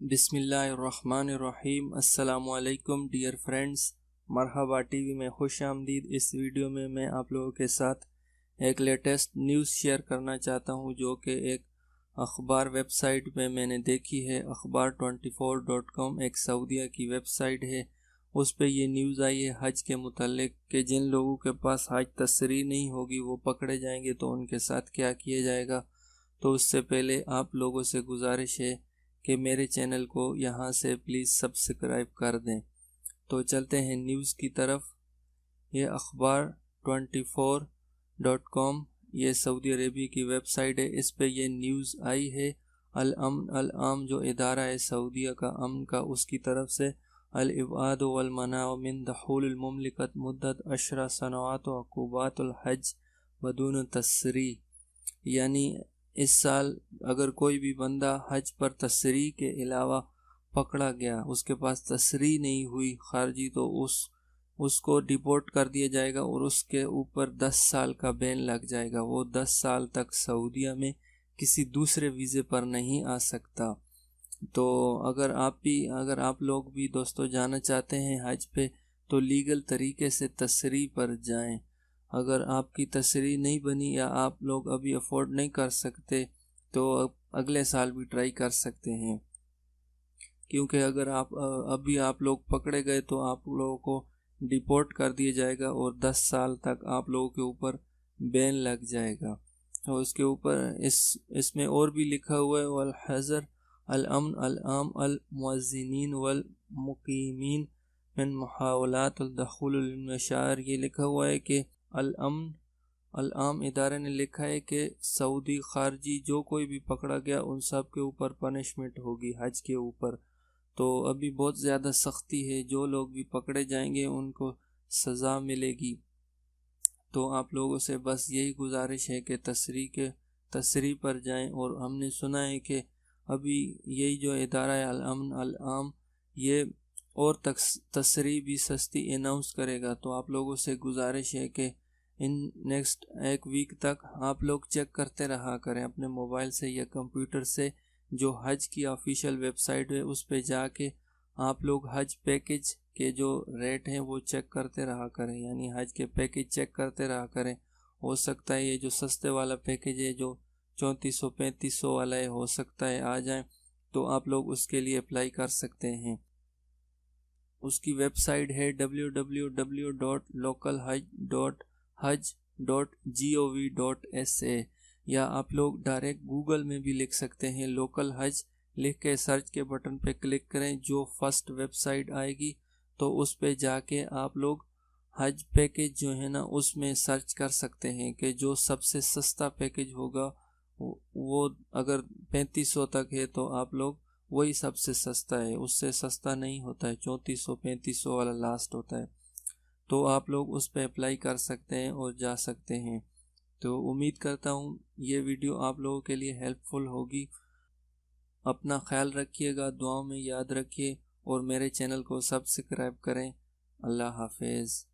बिस्मिल्लाहिर्रहमानिर्रहीम। अस्सलाम वालेकुम डियर फ्रेंड्स, मरहबा टीवी में खुश आमदीद। इस वीडियो में मैं आप लोगों के साथ एक लेटेस्ट न्यूज़ शेयर करना चाहता हूं जो कि एक अखबार वेबसाइट में मैंने देखी है। akhbar24.com एक सऊदीया की वेबसाइट है। उस पे ये न्यूज़ आई है हज के मुतल्लिक कि जिन लोगों के पास हज तसरीह नहीं होगी वो पकड़े जाएंगे तो उनके साथ क्या किया जाएगा। तो उससे पहले आप लोगों से गुजारिश है कि मेरे चैनल को यहाँ से प्लीज़ सब्सक्राइब कर दें। तो चलते हैं न्यूज़ की तरफ। ये akhbar24.com ये सऊदी अरेबिया की वेबसाइट है। इस पे ये न्यूज़ आई है। अल-आम जो इदारा है सऊदीया का अमन का, उसकी तरफ से अल-इबाद वल मना मिन दखूल मुमलिकत मुद्दत 10 सनवात व अक़ूबातुल हज बदून तसरीह, यानी इस साल अगर कोई भी बंदा हज पर तसरीह के अलावा पकड़ा गया, उसके पास तसरीह नहीं हुई खारजी, तो उसको डिपोर्ट कर दिया जाएगा और उसके ऊपर 10 साल का बैन लग जाएगा। वो 10 साल तक सऊदीया में किसी दूसरे वीज़े पर नहीं आ सकता। तो अगर आप लोग भी दोस्तों जाना चाहते हैं हज पे तो लीगल तरीके से तसरीह पर जाएं। अगर आपकी तसरीह नहीं बनी या आप लोग अभी अफोर्ड नहीं कर सकते तो अगले साल भी ट्राई कर सकते हैं, क्योंकि अगर अभी आप लोग पकड़े गए तो आप लोगों को डिपोर्ट कर दिया जाएगा और 10 साल तक आप लोगों के ऊपर बैन लग जाएगा। और उसके ऊपर इसमें और भी लिखा हुआ है वल हज़र अल-अमन अल-आम अल-मुअज़्ज़िनीन वल मुक़ीमीन मिन मुहावलात अल-दख़ूल अल-मशार। ये लिखा हुआ है कि अल-आम इदारे ने लिखा है कि सऊदी खारजी जो कोई भी पकड़ा गया उन सब के ऊपर पनिशमेंट होगी हज के ऊपर। तो अभी बहुत ज़्यादा सख्ती है, जो लोग भी पकड़े जाएंगे उनको सज़ा मिलेगी। तो आप लोगों से बस यही गुजारिश है कि तसरीह पर जाएं। और हमने सुना है कि अभी यही जो इदारा है अल-अमन अल-आम ये और तसरीह भी सस्ती अनाउंस करेगा। तो आप लोगों से गुजारिश है कि इन नेक्स्ट एक वीक तक आप लोग चेक करते रहा करें अपने मोबाइल से या कंप्यूटर से। जो हज की ऑफिशियल वेबसाइट है उस पे जाके आप लोग हज पैकेज के जो रेट हैं वो चेक करते रहा करें, यानी हज के पैकेज चेक करते रहा करें। हो सकता है ये जो सस्ते वाला पैकेज है जो 3400-3500 वाला है, हो सकता है आ जाए, तो आप लोग उसके लिए अप्लाई कर सकते हैं। उसकी वेबसाइट है www.localhaj.haj.gov.sa, या आप लोग डायरेक्ट गूगल में भी लिख सकते हैं लोकल हज लिख के सर्च के बटन पे क्लिक करें। जो फर्स्ट वेबसाइट आएगी तो उस पे जाके आप लोग हज पैकेज जो है ना उसमें सर्च कर सकते हैं कि जो सबसे सस्ता पैकेज होगा वो अगर 3500 तक है तो आप लोग वही सबसे सस्ता है, उससे सस्ता नहीं होता है, 3400-3500 वाला लास्ट होता है। तो आप लोग उस पर अप्लाई कर सकते हैं और जा सकते हैं। तो उम्मीद करता हूँ ये वीडियो आप लोगों के लिए हेल्पफुल होगी। अपना ख्याल रखिएगा, दुआओं में याद रखिए और मेरे चैनल को सब्सक्राइब करें। अल्लाह हाफिज़।